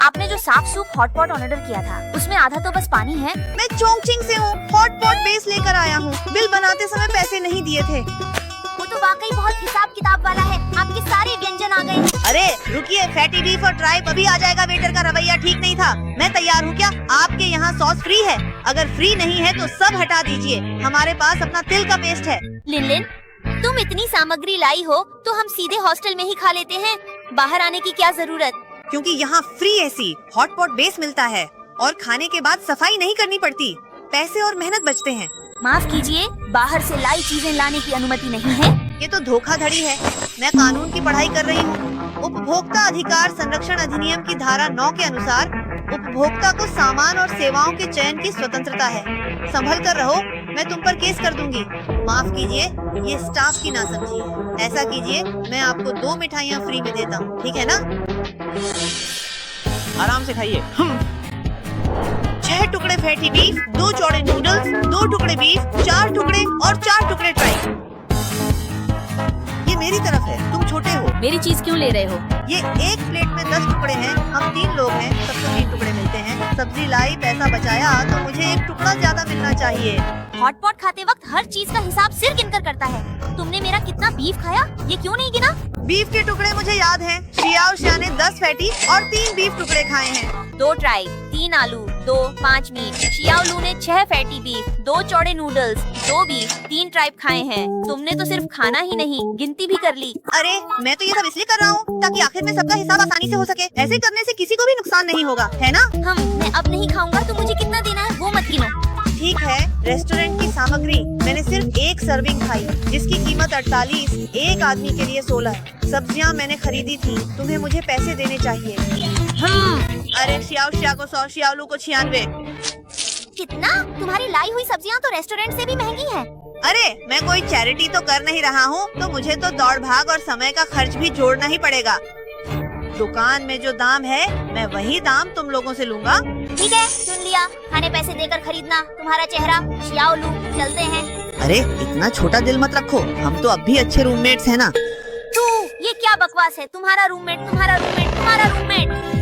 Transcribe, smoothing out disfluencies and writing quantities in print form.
आपने जो साफ सूप हॉट पॉट ऑर्डर किया था उसमें आधा तो बस पानी है। मैं चोंगचिंग से हूँ, हॉट पॉट बेस लेकर आया हूँ। बिल बनाते समय पैसे नहीं दिए थे। वो तो वाकई बहुत हिसाब किताब वाला है। आपके सारे व्यंजन आ गए। अरे रुकिए, फैटी बीफ और ट्राइब अभी आ जाएगा। वेटर का रवैया ठीक नहीं था। मैं तैयार हूँ। क्या आपके यहाँ सॉस फ्री है? अगर फ्री नहीं है तो सब हटा दीजिए। हमारे पास अपना तिल का पेस्ट है। लिन, तुम इतनी सामग्री लाई हो तो हम सीधे हॉस्टल में ही खा लेते हैं। बाहर आने की क्या जरूरत? क्योंकि यहाँ free AC hot pot base मिलता है और खाने के बाद सफाई नहीं करनी पड़ती। पैसे और मेहनत बचते हैं। माफ कीजिए, बाहर से लाई चीजें लाने की अनुमति नहीं है। ये तो धोखाधड़ी है। मैं कानून की पढ़ाई कर रही हूँ। उपभोक्ता अधिकार संरक्षण अधिनियम की धारा 9 के अनुसार उपभोक्ता को सामान और सेवाओं के चयन की स्वतंत्रता है। संभल कर रहो, मैं तुम पर केस कर दूंगी। माफ कीजिए, ये स्टाफ की नासमझी है। ऐसा कीजिए, मैं आपको 2 मिठाइयाँ फ्री में देता हूँ, ठीक है ना? आराम से खाइए। 6 टुकड़े फैटी बीफ, 2 चौड़े नूडल्स, 2 टुकड़े बीफ, 4 टुकड़े और 4 टुकड़े ट्राई। ये मेरी तरफ है, तुम छोटे हो। मेरी चीज क्यों ले रहे हो? ये एक प्लेट में 10 टुकड़े हैं। हम 3 लोग हैं, सबको 3 टुकड़े मिलते हैं। सब्जी लाई, पैसा बचाया, तो मुझे 1 टुकड़ा ज्यादा मिलना चाहिए। हॉट पॉट खाते वक्त हर चीज का हिसाब सिर गिनकर करता है। तुमने मेरा कितना बीफ खाया ये क्यों नहीं गिना? बीफ के टुकड़े मुझे याद हैं। श्रिया और श्या ने 10 फैटी और 3 बीफ टुकड़े खाए हैं। 2 ट्राई, 3 आलू, 2 5 मीट। शियाओलू ने 6 फैटी बीफ, 2 चौड़े नूडल्स, 2 बीफ, 3 ट्राइब खाए हैं। तुमने तो सिर्फ खाना ही नहीं गिनती भी कर ली। अरे मैं तो ये सब इसलिए कर रहा हूँ ताकि आखिर में सबका हिसाब आसानी से हो सके। ऐसे करने से किसी को भी नुकसान नहीं होगा, है ना? मैं अब नहीं खाऊंगा। तो मुझे कितना देना है वो मत गिनो। ठीक है, रेस्टोरेंट की सामग्री मैंने सिर्फ 1 सर्विंग खाई, जिसकी कीमत 48, एक आदमी के लिए 16। सब्जियां मैंने खरीदी थी, तुम्हें मुझे पैसे देने चाहिए। अरे श्या को 100, श्यालू को 96। कितना? तुम्हारी लाई हुई सब्जियां तो रेस्टोरेंट से भी महंगी हैं। अरे मैं कोई चैरिटी तो कर नहीं रहा हूँ, तो मुझे तो दौड़ भाग और समय का खर्च भी जोड़ना ही पड़ेगा। दुकान में जो दाम है मैं वही दाम तुम लोगों से लूंगा। ठीक है, सुन लिया। खाने पैसे देकर खरीदना। तुम्हारा चेहरा। शियाओलू, चलते हैं। अरे इतना छोटा दिल मत रखो, हम तो अब भी अच्छे रूममेट्स हैं ना। तू ये क्या बकवास है? तुम्हारा रूममेट, तुम्हारा रूममेट, तुम्हारा रूममेट।